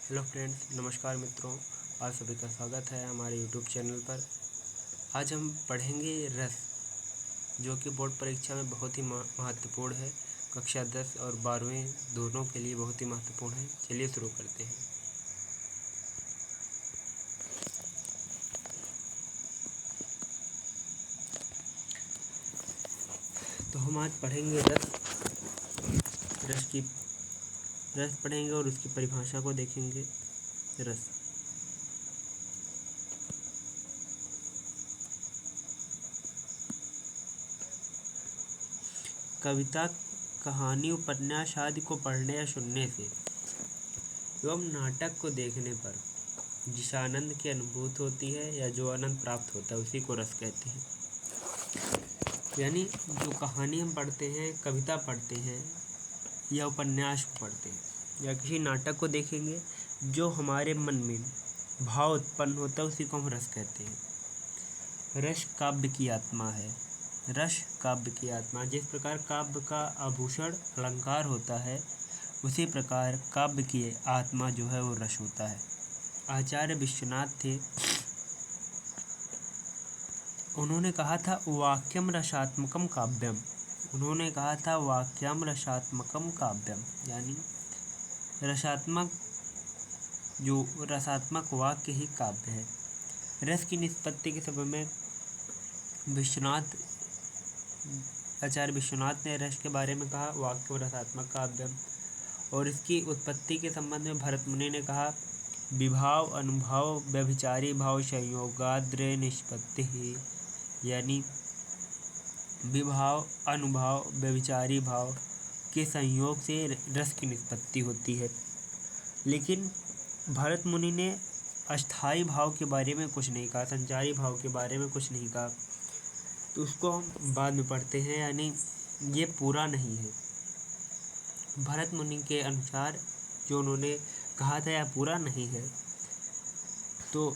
Hello friends, नमस्कार मित्रों। आप सभी का स्वागत है हमारे यूट्यूब चैनल पर। आज हम पढ़ेंगे रस, जो कि बोर्ड परीक्षा में बहुत ही महत्वपूर्ण है। कक्षा 10 और 12वीं दोनों के लिए बहुत ही महत्वपूर्ण है। चलिए शुरू करते हैं। तो हम आज पढ़ेंगे रस पढ़ेंगे और उसकी परिभाषा को देखेंगे। रस कविता, कहानी, उपन्यास आदि को पढ़ने या सुनने से एवं नाटक को देखने पर जिस आनंद की अनुभूति होती है या जो आनंद प्राप्त होता है उसी को रस कहते हैं। यानी जो कहानी हम पढ़ते हैं, कविता पढ़ते हैं या उपन्यास को पढ़ते हैं या किसी नाटक को देखेंगे, जो हमारे मन में भाव उत्पन्न होता है उसी को हम रस कहते हैं। रस काव्य की आत्मा है। रस काव्य की आत्मा। जिस प्रकार काव्य का आभूषण अलंकार होता है, उसी प्रकार काव्य की आत्मा जो है वो रस होता है। आचार्य विश्वनाथ थे, उन्होंने कहा था वाक्यम रसात्मकम काव्यम। उन्होंने कहा था वाक्यम रसात्मकम काव्यम, यानी रसात्मक वाक्य ही काव्य है। रस की निष्पत्ति के समय में आचार्य विश्वनाथ ने रस के बारे में कहा वाक्य रसात्मक काव्यम, और इसकी उत्पत्ति के संबंध में भरत मुनि ने कहा विभाव अनुभाव व्यभिचारी भाव संयोगाद्र निष्पत्ति ही, यानी विभाव अनुभाव व्यभिचारी भाव के संयोग से रस की निष्पत्ति होती है। लेकिन भरत मुनि ने अस्थाई भाव के बारे में कुछ नहीं कहा, संचारी भाव के बारे में कुछ नहीं कहा, तो उसको हम बाद में पढ़ते हैं, यानी ये पूरा नहीं है। भरत मुनि के अनुसार जो उन्होंने कहा था यह पूरा नहीं है। तो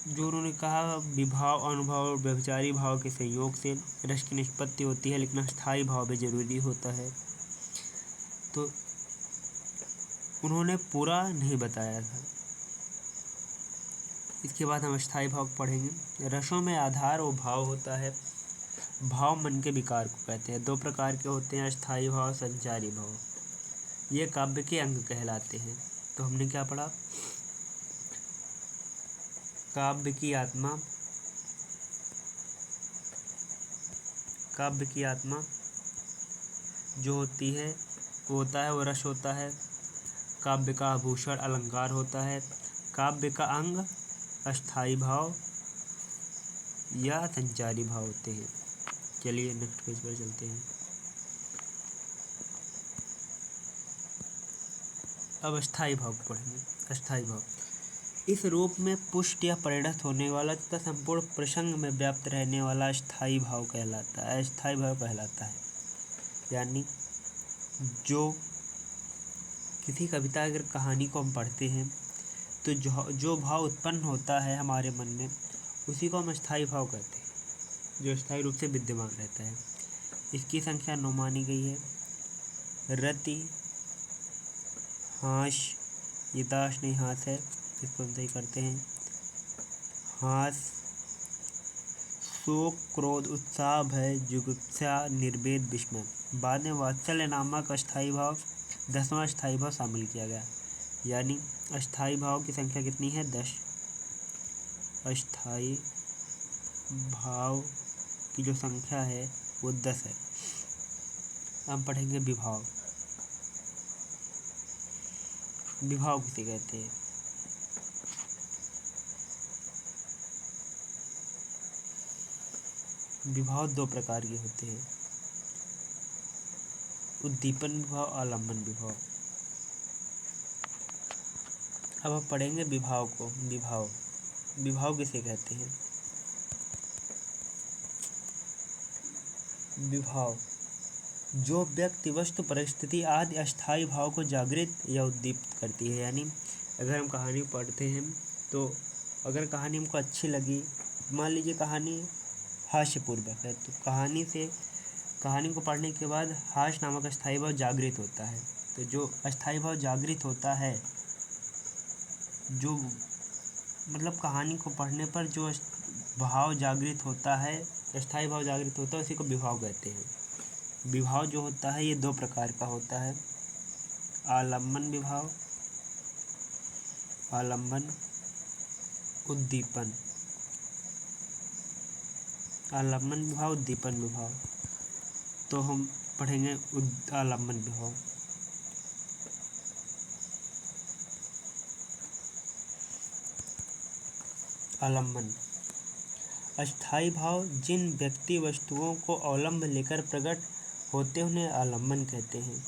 जो उन्होंने कहा विभाव अनुभव व्यभिचारी भाव के संयोग से रस की निष्पत्ति होती है, लेकिन अस्थाई भाव भी जरूरी होता है, तो उन्होंने पूरा नहीं बताया था। इसके बाद हम अस्थाई भाव पढ़ेंगे। रसों में आधार वो भाव होता है। भाव मन के विकार को कहते हैं। दो प्रकार के होते हैं, अस्थाई भाव, संचारी भाव। ये काव्य के अंग कहलाते हैं। तो हमने क्या पढ़ा? काव्य की आत्मा जो होती है वो रस होता है। काव्य का आभूषण अलंकार होता है। काव्य का अंग अस्थाई भाव या संचारी भाव होते हैं। चलिए नेक्स्ट पेज पर चलते हैं। अब अस्थाई भाव पढ़ेंगे। अस्थाई भाव इस रूप में पुष्ट या परिणत होने वाला तथा संपूर्ण प्रसंग में व्याप्त रहने वाला अस्थाई भाव कहलाता है। अस्थाई भाव कहलाता है, यानी जो किसी कविता अगर कहानी को हम पढ़ते हैं तो जो भाव उत्पन्न होता है हमारे मन में, उसी को हम अस्थाई भाव कहते हैं, जो अस्थाई रूप से विद्यमान रहता है। इसकी संख्या 9 मानी गई है। रति, हास, ये दास नहीं हास है, इसको हम सही करते हैं। हास, शोक, क्रोध, उत्साह, भय, जुगुप्सा, निर्वेद, विस्मय। बाद में वात्सल्य नामक अस्थाई भाव 10वां अस्थाई भाव शामिल किया गया, यानी अस्थाई भाव की संख्या कितनी है? 10। अस्थाई भाव की जो संख्या है वो 10 है। हम पढ़ेंगे विभाव। विभाव किसे कहते हैं? विभाव 2 प्रकार के होते हैं, उद्दीपन विभाव, आलम्बन विभाव। अब हम पढ़ेंगे विभाव को। विभाव किसे कहते हैं? विभाव जो व्यक्ति, वस्तु, परिस्थिति आदि अस्थाई भाव को जागृत या उद्दीपित करती है। यानी अगर हम कहानी पढ़ते हैं तो अगर कहानी हमको अच्छी लगी, मान लीजिए कहानी हास्यपूर्वक है, तो कहानी को पढ़ने के बाद हास्य नामक अस्थाई भाव जागृत होता है। तो जो अस्थाई भाव जागृत होता है जो मतलब कहानी को पढ़ने पर जो भाव जागृत होता है, अस्थाई भाव जागृत होता है, उसी को विभाव कहते हैं। विभाव जो होता है ये दो प्रकार का होता है, आलम्बन विभाव, आलम्बन उद्दीपन, आलम्बन विभाव, उद्दीपन विभाव। तो हम पढ़ेंगे आलम्बन विभाव। आलम्बन अस्थाई भाव जिन व्यक्ति वस्तुओं को अवलंब लेकर प्रकट होते उन्हें आलम्बन कहते हैं।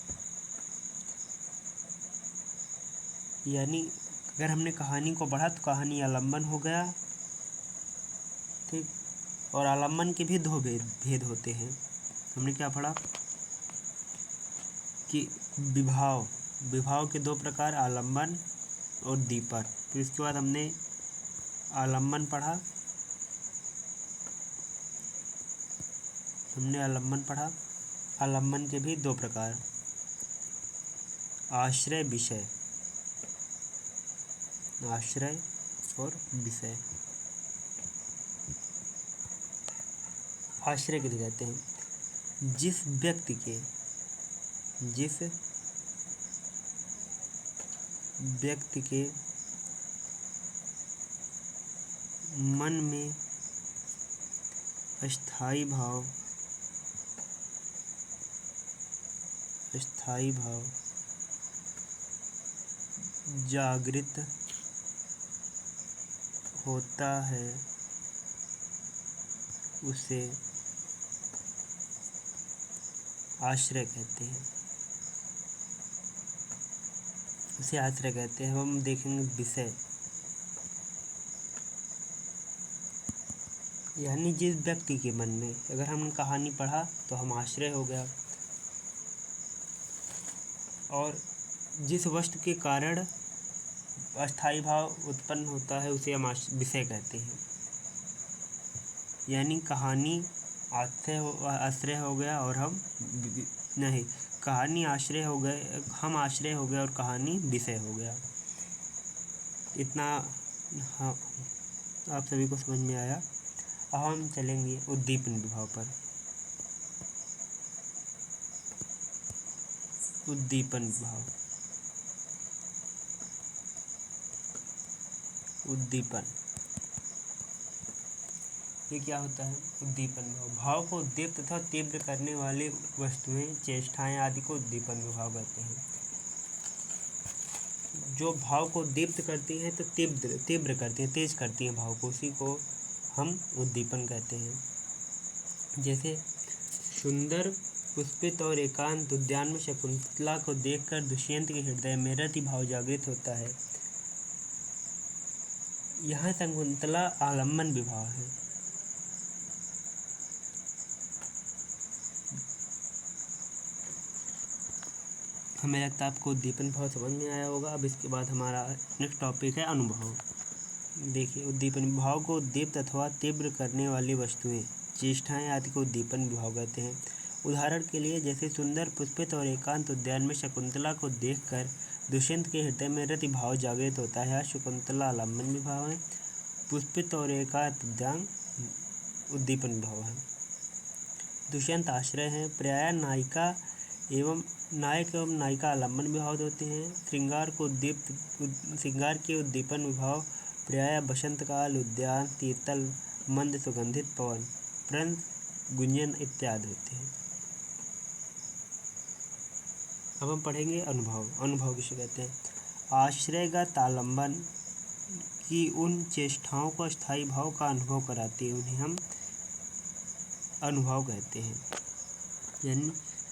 यानी अगर हमने कहानी को पढ़ा तो कहानी आलम्बन हो गया, ठीक। और आलम्बन के भी दो भेद होते हैं। हमने क्या पढ़ा कि विभाव के दो प्रकार, आलम्बन और दीपन। फिर इसके बाद हमने आलम्बन पढ़ा, आलम्बन के भी दो प्रकार, आश्रय विषय, आश्रय और विषय। आश्रय किसे कहते हैं? जिस व्यक्ति के मन में अस्थाई भाव जागृत होता है उसे आश्रय कहते हैं। हम देखेंगे विषय, यानी जिस व्यक्ति के मन में, अगर हमने कहानी पढ़ा तो हम आश्रय हो गया, और जिस वस्तु के कारण अस्थाई भाव उत्पन्न होता है उसे हम विषय कहते हैं। यानी कहानी आश्रय हो गया और हम नहीं, कहानी आश्रय हो गए, हम आश्रय हो गए और कहानी विषय हो गया। इतना हाँ आप सभी को समझ में आया। अब हम चलेंगे उद्दीपन विभाव पर। उद्दीपन विभाव, उद्दीपन ये क्या होता है? उद्दीपन भाव को उद्दीप्त तथा तीव्र करने वाली वस्तुएं, चेष्टाएं आदि को उद्दीपन विभाव कहते हैं। जो भाव को उद्दीप्त करती हैं तो तीव्र करती हैं, तेज करती हैं भाव को, उसी को हम उद्दीपन कहते हैं। जैसे सुंदर पुष्पित और एकांत उद्यान में शकुंतला को देखकर दुष्यंत के हृदय में रति भाव जागृत होता है। यहाँ शकुंतला आलम्बन विभाव है। हमें लगता है आपको उद्दीपन भाव समझ में आया होगा। अब इसके बाद हमारा नेक्स्ट टॉपिक है अनुभव। देखिए, उद्दीपन भाव को उद्दीप्त अथवा तीव्र करने वाली वस्तुएं, चेष्टाएं आदि को उद्दीपन विभाव कहते हैं। उदाहरण के लिए जैसे सुंदर पुष्पित और एकांत उद्यान में शकुंतला को देखकर दुष्यंत के हृदय में रति भाव जागृत होता है, शकुंतला आलम्बन विभाव है। पुष्पित और एकांत उद्यान उद्दीपन विभाव है। दुष्यंत आश्रय है। प्रायः नायक एवं नायिका आलम्बन विभाव होते हैं। श्रृंगार के उद्दीपन विभाव प्रायः बसंतकाल, उद्यान, शीतल, मंद सुगंधित पवन, प्रंद, गुंजन इत्यादि होते हैं। अब हम पढ़ेंगे अनुभव किसे कहते हैं? आश्रयगत आलम्बन की उन चेष्टाओं को अस्थाई भाव का अनुभव कराती है, उन्हें हम अनुभव कहते हैं।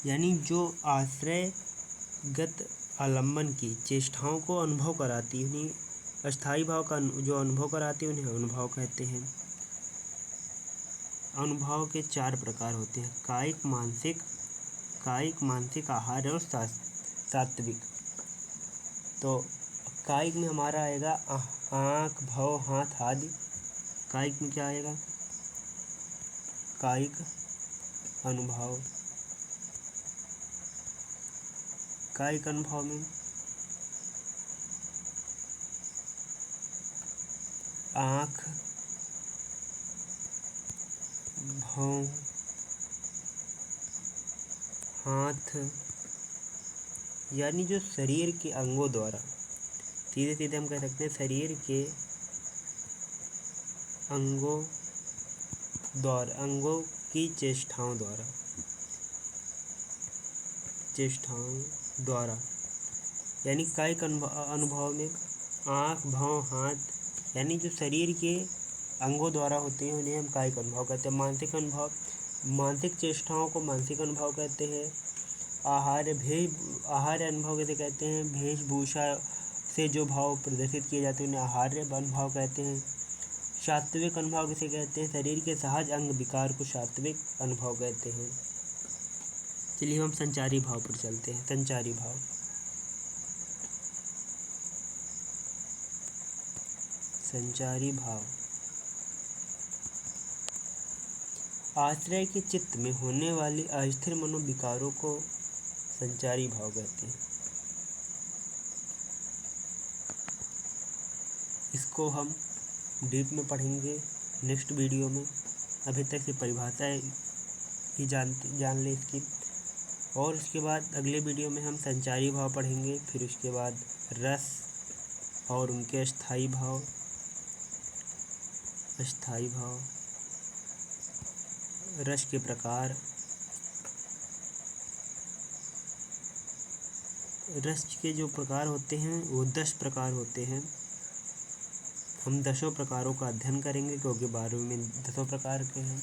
यानी जो आश्रयगत आलम्बन की चेष्टाओं को अनुभव कराती है, उन्हें अस्थाई भाव का जो अनुभव कराती है, उन्हें अनुभव कहते हैं। अनुभव के 4 प्रकार होते हैं, कायिक, मानसिक, आहार और सात्विक। तो कायिक में हमारा आएगा आँख, भौं, हाथ आदि। कायिक में क्या आएगा? कायिक अनुभव। कायिक अनुभव में आँख, भौं, हाथ, यानी जो शरीर के अंगों द्वारा, सीधे सीधे हम कह सकते हैं शरीर के अंगों की चेष्टाओं द्वारा यानी कायिक अनुभव में आँख, भौं, हाथ यानी जो शरीर के अंगों द्वारा होते हैं उन्हें हम कायिक अनुभव कहते हैं। मानसिक चेष्टाओं को मानसिक अनुभव कहते हैं। आहार्य अनुभव कैसे कहते हैं? वेशभूषा से जो भाव प्रदर्शित किए जाते हैं उन्हें आहार्य अनुभव कहते हैं। सात्विक अनुभव किसे कहते हैं? शरीर के सहज अंग विकार को सात्विक अनुभव कहते हैं। चलिए हम संचारी भाव पर चलते हैं। संचारी भाव, आश्रय के चित्त में होने वाली अस्थिर मनोविकारों को संचारी भाव कहते हैं। इसको हम डीप में पढ़ेंगे नेक्स्ट वीडियो में। अभी तक की परिभाषा ही जान ले इसकी, और उसके बाद अगले वीडियो में हम संचारी भाव पढ़ेंगे। फिर उसके बाद रस और उनके अस्थायी भाव, रस के प्रकार, रस के जो प्रकार होते हैं वो 10 प्रकार होते हैं। हम 10 प्रकारों का अध्ययन करेंगे क्योंकि 12वीं में 10 प्रकार के हैं।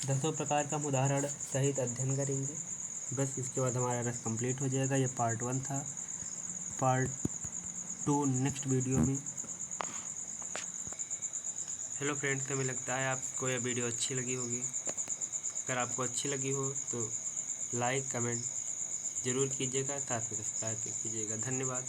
10 प्रकार का हम उदाहरण सहित अध्ययन करेंगे। बस इसके बाद हमारा रस कंप्लीट हो जाएगा। ये पार्ट 1 था। पार्ट 2 नेक्स्ट वीडियो में। हेलो फ्रेंड्स, हमें लगता है आपको यह वीडियो अच्छी लगी होगी। अगर आपको अच्छी लगी हो तो लाइक कमेंट ज़रूर कीजिएगा, साथ में सब्सक्राइब कीजिएगा। धन्यवाद।